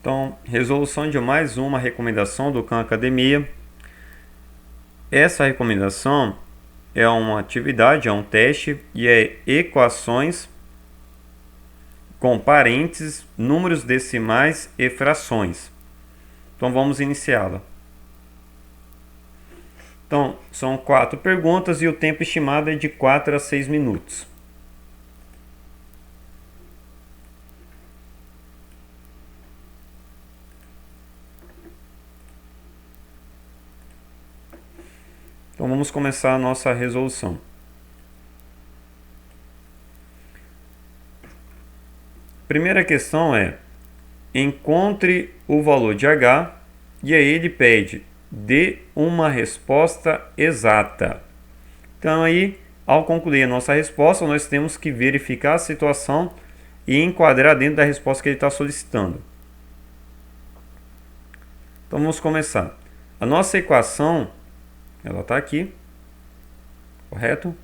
Então, resolução de mais uma recomendação do Khan Academia. Essa recomendação é uma atividade, é um teste e é equações com parênteses, números decimais e frações. Então, vamos iniciá-la. Então, são 4 perguntas e o tempo estimado é de 4 a 6 minutos. Então, vamos começar a nossa resolução. Primeira questão é: encontre o valor de h e aí ele pede dê uma resposta exata. Então aí, ao concluir a nossa resposta, nós temos que verificar a situação e enquadrar dentro da resposta que ele está solicitando. Então vamos começar. A nossa equação, ela está aqui, correto?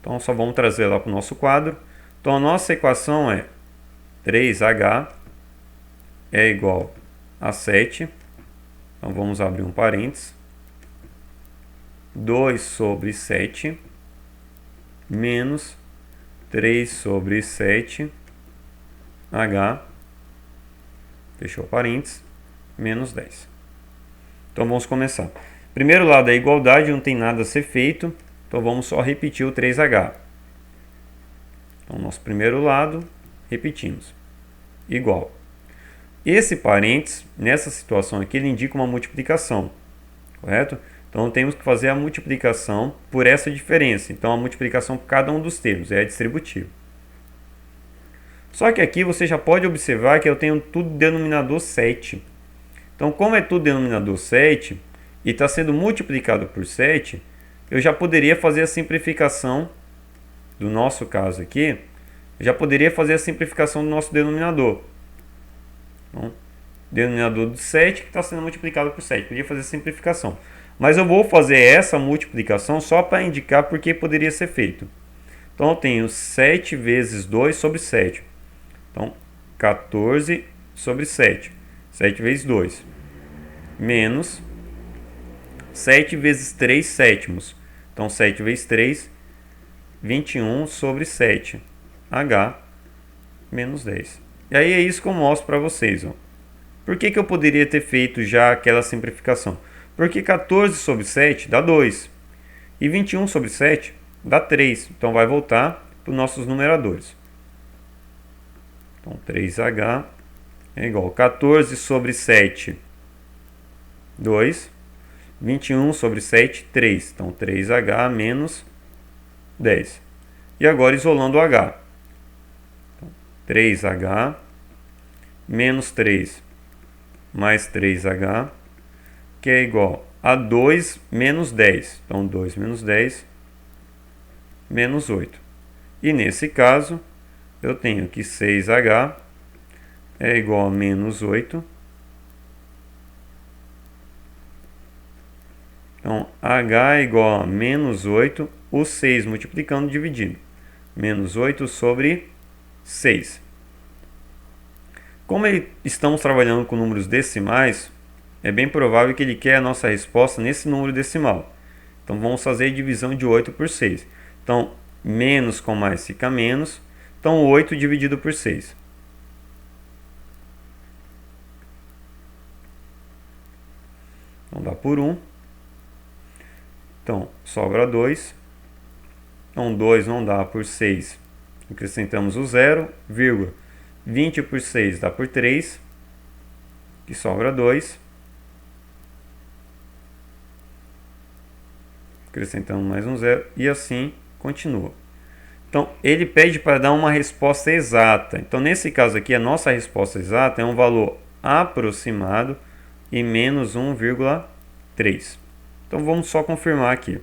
Então só vamos trazer ela para o nosso quadro. Então a nossa equação é 3h é igual a 7. Então vamos abrir um parênteses. 2 sobre 7 menos 3 sobre 7 h, fechou parênteses, menos 10. Então vamos começar. Primeiro lado é igualdade, não tem nada a ser feito, então vamos só repetir o 3h. Então nosso primeiro lado, repetimos, igual. Esse parênteses, nessa situação aqui, ele indica uma multiplicação, correto? Então temos que fazer a multiplicação por essa diferença. Então a multiplicação por cada um dos termos é distributiva. Só que aqui você já pode observar que eu tenho tudo denominador 7. Então como é tudo denominador 7 e está sendo multiplicado por 7, eu já poderia fazer a simplificação do nosso caso aqui. Eu já poderia fazer a simplificação do nosso denominador. Então, denominador de 7 que está sendo multiplicado por 7. Podia fazer a simplificação. Mas eu vou fazer essa multiplicação só para indicar porque poderia ser feito. Então eu tenho 7 vezes 2 sobre 7. Então 14 sobre 7. 7 vezes 2. Menos 7 vezes 3 sétimos. Então 7 vezes 3, 21 sobre 7. H menos 10. E aí é isso que eu mostro para vocês. Ó. Por que eu poderia ter feito já aquela simplificação? Porque 14 sobre 7 dá 2. E 21 sobre 7 dá 3. Então vai voltar para os nossos numeradores. Então 3h é igual a 14 sobre 7, 2. 21 sobre 7, 3. Então 3h menos 10. E agora isolando o h. Então, 3h menos 3 mais 3h, que é igual a 2 menos 10. Então 2 menos 10, menos 8. E nesse caso, eu tenho que 6h é igual a menos 8. Então, h é igual a menos 8, o 6 multiplicando, dividindo. Menos 8 sobre 6. Como estamos trabalhando com números decimais, é bem provável que ele quer a nossa resposta nesse número decimal. Então, vamos fazer a divisão de 8 por 6. Então, menos com mais fica menos. Então, 8 dividido por 6. Então, dá por 1. Então, sobra 2. Então, 2 não dá por 6. Acrescentamos o 0, vírgula. 20 por 6 dá por 3, que sobra 2. Acrescentamos mais um 0 e assim continua. Então, ele pede para dar uma resposta exata. Então, nesse caso aqui, a nossa resposta exata é um valor aproximado e menos 1,3. Então, vamos só confirmar aqui.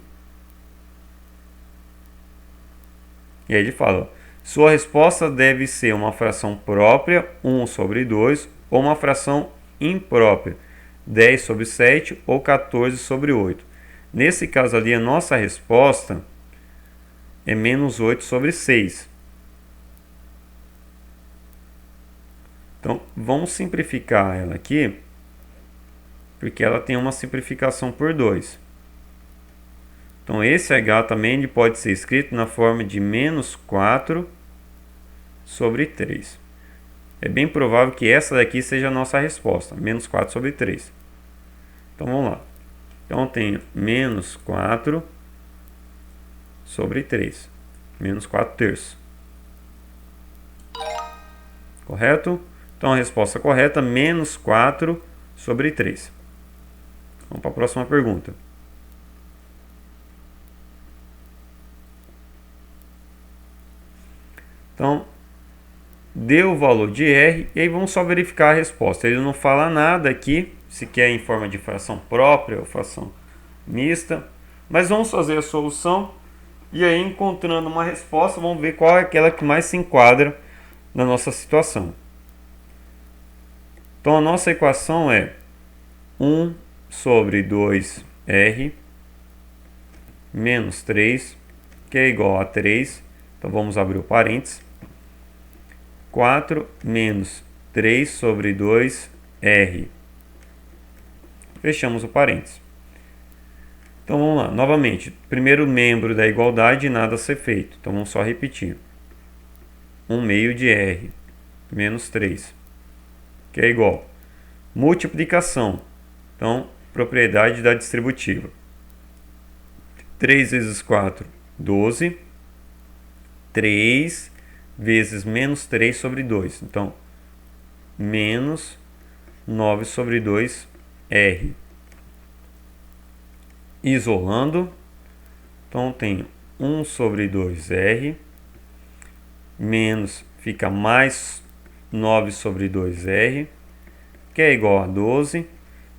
E aí ele fala, sua resposta deve ser uma fração própria, 1 sobre 2, ou uma fração imprópria, 10 sobre 7 ou 14 sobre 8. Nesse caso ali, a nossa resposta é menos 8 sobre 6. Então, vamos simplificar ela aqui, porque ela tem uma simplificação por 2. Então, esse h também ele pode ser escrito na forma de menos 4 sobre 3. É bem provável que essa daqui seja a nossa resposta, menos 4 sobre 3. Então, vamos lá. Então, eu tenho menos 4 sobre 3. Menos 4 terços. Correto? Então, a resposta correta, menos 4 sobre 3. Vamos para a próxima pergunta. Então, deu o valor de R e aí vamos só verificar a resposta. Ele não fala nada aqui, se quer em forma de fração própria ou fração mista. Mas vamos fazer a solução e aí, encontrando uma resposta, vamos ver qual é aquela que mais se enquadra na nossa situação. Então, a nossa equação é 1 sobre 2R menos 3, que é igual a 3. Então, vamos abrir o parênteses. 4 menos 3 sobre 2R. Fechamos o parênteses. Então, vamos lá. Novamente, primeiro membro da igualdade, nada a ser feito. Então, vamos só repetir. 1 meio de R menos 3, que é igual. Multiplicação. Então, propriedade da distributiva. 3 vezes 4, 12. 3 vezes menos 3 sobre 2. Então, menos 9 sobre 2R. Isolando. Então, tenho 1 sobre 2R. Menos, fica mais 9 sobre 2R. Que é igual a 12.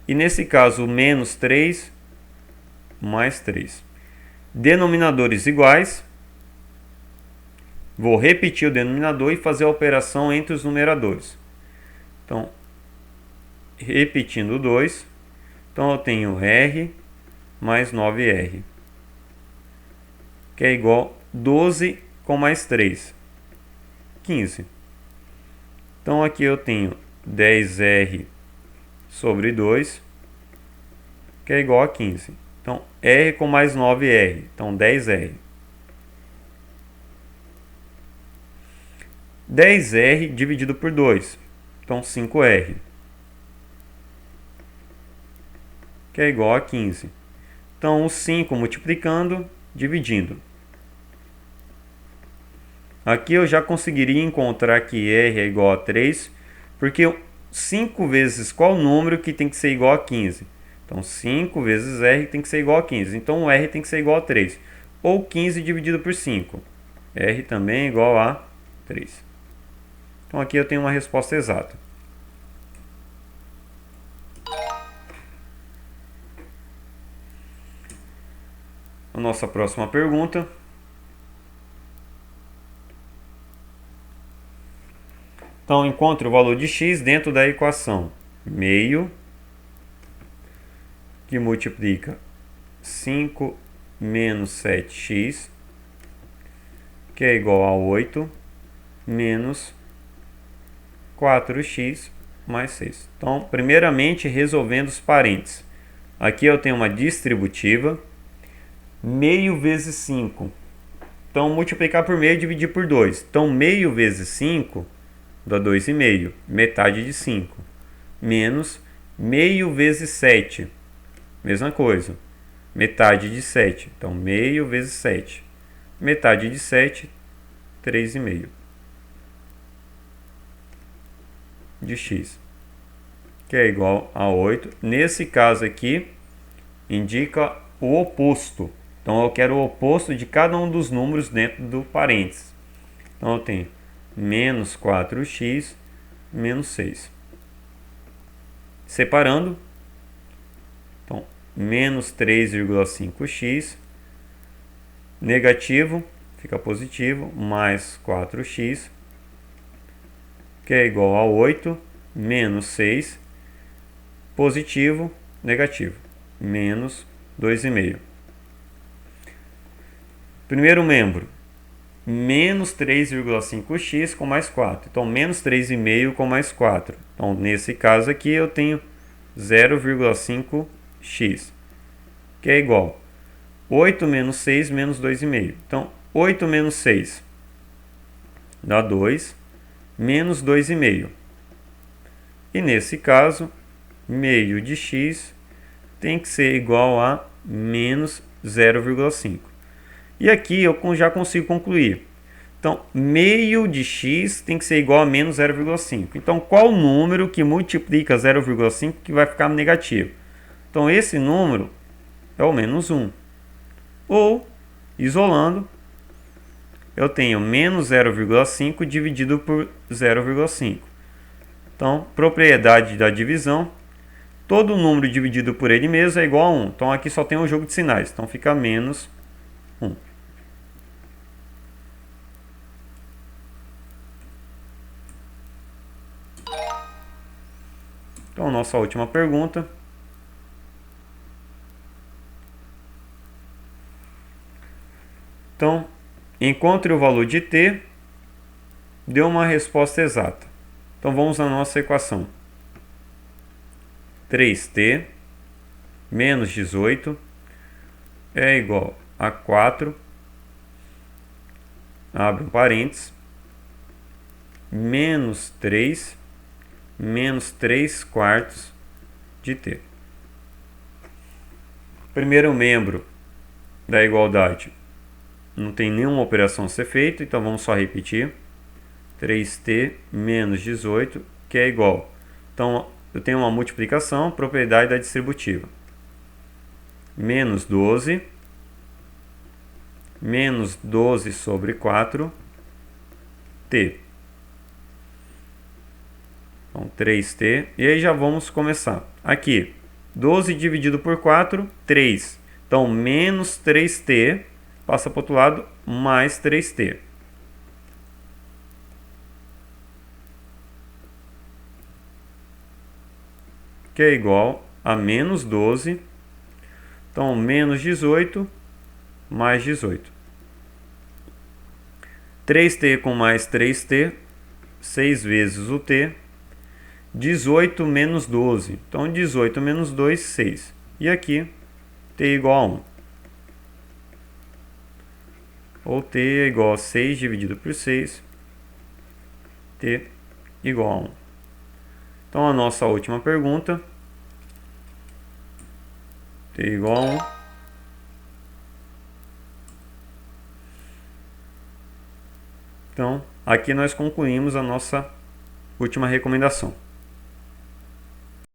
E nesse caso, menos 3 mais 3. Denominadores iguais. Vou repetir o denominador e fazer a operação entre os numeradores. Então, repetindo 2. Então, eu tenho R mais 9R. Que é igual a 12 com mais 3. 15. Então, aqui eu tenho 10R sobre 2, que é igual a 15. Então, R com mais 9R. Então, 10R. 10R dividido por 2. Então, 5R. Que é igual a 15. Então, o 5 multiplicando, dividindo. Aqui eu já conseguiria encontrar que R é igual a 3, porque 5 vezes qual número que tem que ser igual a 15? Então, 5 vezes R tem que ser igual a 15. Então, o R tem que ser igual a 3. Ou 15 dividido por 5. R também é igual a 3. Então, aqui eu tenho uma resposta exata. A nossa próxima pergunta. Então, encontre o valor de x dentro da equação meio, que multiplica 5 menos 7x, que é igual a 8, menos 4x mais 6. Então, primeiramente, resolvendo os parênteses. Aqui eu tenho uma distributiva, meio vezes 5. Então, multiplicar por meio e dividir por 2. Então, meio vezes 5 dá 2,5, metade de 5. Menos meio vezes 7. Mesma coisa, metade de 7. Então, meio vezes 7. Metade de 7, 3,5 de x, que é igual a 8. Nesse caso aqui, indica o oposto. Então, eu quero o oposto de cada um dos números dentro do parênteses. Então, eu tenho menos 4x menos 6. Separando, então, menos 3,5x, negativo, fica positivo, mais 4x, que é igual a 8, menos 6, positivo, negativo, menos 2,5. Primeiro membro, menos 3,5x com mais 4. Então, menos 3,5 com mais 4. Então, nesse caso aqui, eu tenho 0,5x, que é igual 8 menos 6 menos 2,5. Então, 8 menos 6 dá 2, menos 2,5. E nesse caso, meio de x tem que ser igual a menos 0,5. E aqui eu já consigo concluir. Então, meio de x tem que ser igual a menos 0,5. Então, qual número que multiplica 0,5 que vai ficar negativo? Então, esse número é o menos 1. Ou, isolando, eu tenho menos 0,5 dividido por 0,5. Então, propriedade da divisão, todo número dividido por ele mesmo é igual a 1. Então, aqui só tem um jogo de sinais. Então, fica menos 1. Então, nossa última pergunta. Então, encontre o valor de t, deu uma resposta exata. Então, vamos à nossa equação. 3t menos 18 é igual a 4, abre um parênteses, menos 3, menos 3 quartos de t. Primeiro membro da igualdade não tem nenhuma operação a ser feita, então vamos só repetir. 3t menos 18, que é igual. Então, eu tenho uma multiplicação, propriedade da distributiva. Menos 12, menos 12 sobre 4, t. Então, 3t. E aí já vamos começar. Aqui, 12 dividido por 4, 3. Então, menos 3t, passa para o outro lado, mais 3t. Que é igual a menos 12. Então, menos 18, mais 18. 3t com mais 3t, 6 vezes o t. 18 menos 12. Então, 18 menos 2, 6. E aqui, t igual a 1. Ou t é igual a 6 dividido por 6. T igual a 1. Então, a nossa última pergunta. T igual a 1. Então, aqui nós concluímos a nossa última recomendação.